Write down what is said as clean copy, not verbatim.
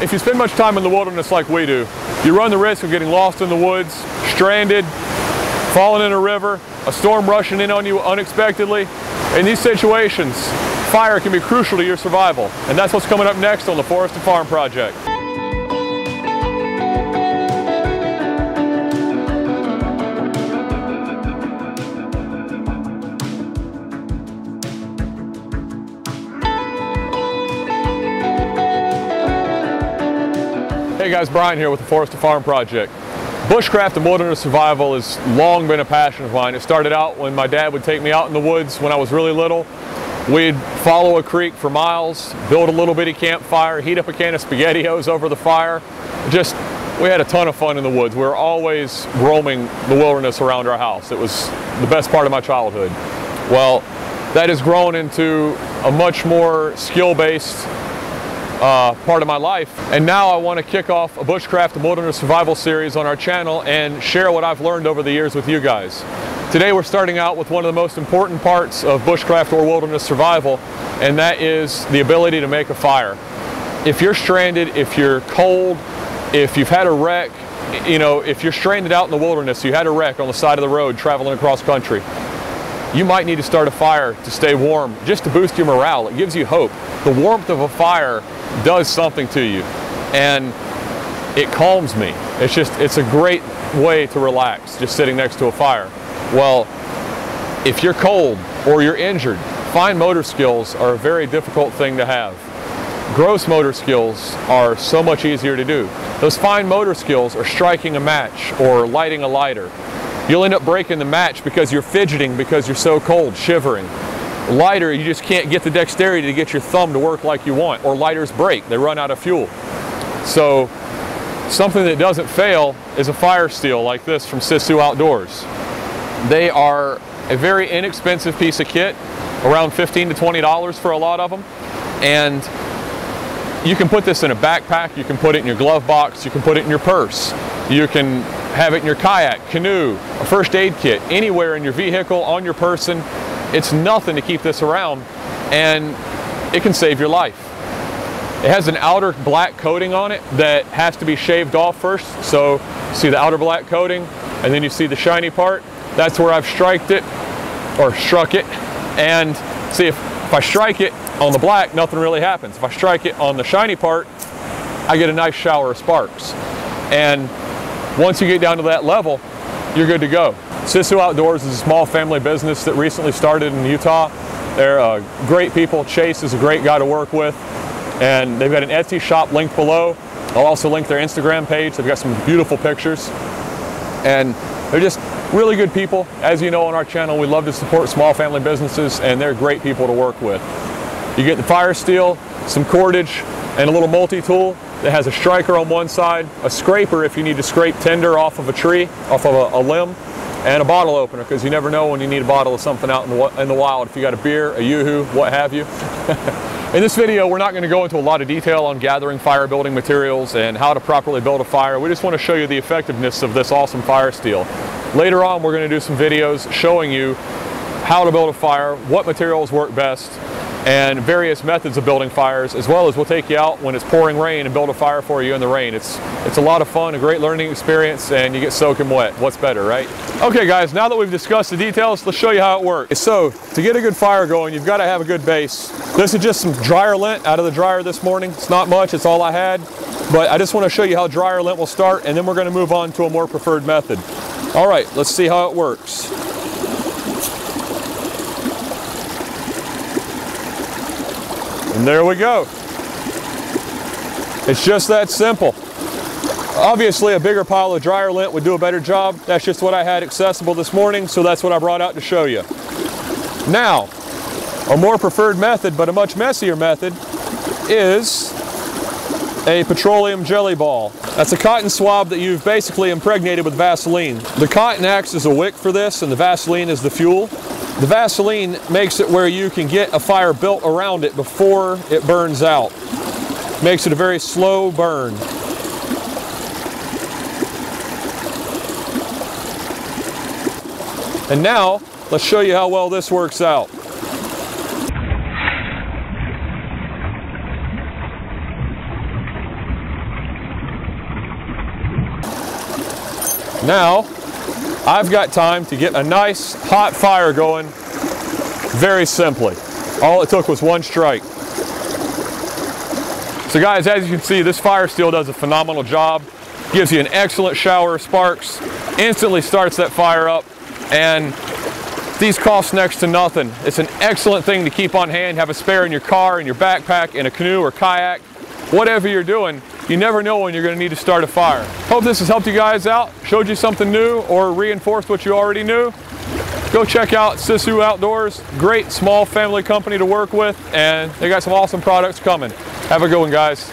If you spend much time in the wilderness like we do, you run the risk of getting lost in the woods, stranded, falling in a river, a storm rushing in on you unexpectedly. In these situations, fire can be crucial to your survival, and that's what's coming up next on the Forest to Farm Project. Hey guys, Brian here with the Forest to Farm Project. Bushcraft and wilderness survival has long been a passion of mine. It started out when my dad would take me out in the woods when I was really little. We'd follow a creek for miles, build a little bitty campfire, heat up a can of SpaghettiOs over the fire. We had a ton of fun in the woods. We were always roaming the wilderness around our house. It was the best part of my childhood. Well, that has grown into a much more skill-based part of my life, and now I want to kick off a bushcraft and wilderness survival series on our channel and share what I've learned over the years with you guys. Today we're starting out with one of the most important parts of bushcraft or wilderness survival, and that is the ability to make a fire. If you're stranded, if you're cold, if you've had a wreck, if you're stranded out in the wilderness, you had a wreck on the side of the road traveling across country, you might need to start a fire to stay warm, just to boost your morale. It gives you hope. The warmth of a fire does something to you, and it calms me. It's a great way to relax, just sitting next to a fire. Well, if you're cold or you're injured, fine motor skills are a very difficult thing to have. Gross motor skills are so much easier to do. Those fine motor skills are striking a match or lighting a lighter. You'll end up breaking the match because you're fidgeting because you're so cold, shivering. Lighter, you just can't get the dexterity to get your thumb to work like you want, or lighters break, they run out of fuel. So something that doesn't fail is a FireSteel like this from SISU Outdoors. They are a very inexpensive piece of kit, around $15 to $20 for a lot of them, and you can put this in a backpack, you can put it in your glove box, you can put it in your purse, you can have it in your kayak, canoe, a first aid kit, anywhere in your vehicle, on your person. It's nothing to keep this around, and it can save your life. It has an outer black coating on it that has to be shaved off first. So you see the outer black coating, and then you see the shiny part. That's where I've struck it, and see, if I strike it on the black, nothing really happens. If I strike it on the shiny part, I get a nice shower of sparks. And once you get down to that level, you're good to go. SISU Outdoors is a small family business that recently started in Utah. They're great people. Chase is a great guy to work with, and they've got an Etsy shop linked below. I'll also link their Instagram page. They've got some beautiful pictures, and they're just really good people. As you know, on our channel, we love to support small family businesses, and they're great people to work with. You get the FireSteel, some cordage, and a little multi-tool that has a striker on one side, a scraper if you need to scrape tinder off of a tree, off of a limb, and a bottle opener, because you never know when you need a bottle of something out in the wild. If you got a beer, a yoo-hoo, what have you. In this video, we're not going to go into a lot of detail on gathering fire building materials and how to properly build a fire. We just want to show you the effectiveness of this awesome FireSteel. Later on, we're going to do some videos showing you how to build a fire, what materials work best, and various methods of building fires, as well as we'll take you out when it's pouring rain and build a fire for you in the rain. It's a lot of fun, a great learning experience, and you get soaking wet. What's better, right? Okay guys, now that we've discussed the details, let's show you how it works. So, to get a good fire going, you've got to have a good base. This is just some dryer lint out of the dryer this morning. It's not much, it's all I had, but I just want to show you how dryer lint will start, and then we're going to move on to a more preferred method. All right, let's see how it works. And there we go. It's just that simple. Obviously, a bigger pile of dryer lint would do a better job. That's just what I had accessible this morning, so that's what I brought out to show you. Now, a more preferred method, but a much messier method, is a petroleum jelly ball. That's a cotton swab that you've basically impregnated with Vaseline. The cotton acts as a wick for this, and the Vaseline is the fuel. The Vaseline makes it where you can get a fire built around it before it burns out. Makes it a very slow burn. And now, let's show you how well this works out. Now, I've got time to get a nice hot fire going very simply. All it took was one strike. So guys, as you can see, this FireSteel does a phenomenal job. Gives you an excellent shower of sparks, instantly starts that fire up, and these cost next to nothing. It's an excellent thing to keep on hand, have a spare in your car, in your backpack, in a canoe or kayak. Whatever you're doing, you never know when you're going to need to start a fire. Hope this has helped you guys out, showed you something new, or reinforced what you already knew. Go check out SISU Outdoors, great small family company to work with, and they got some awesome products coming. Have a good one, guys.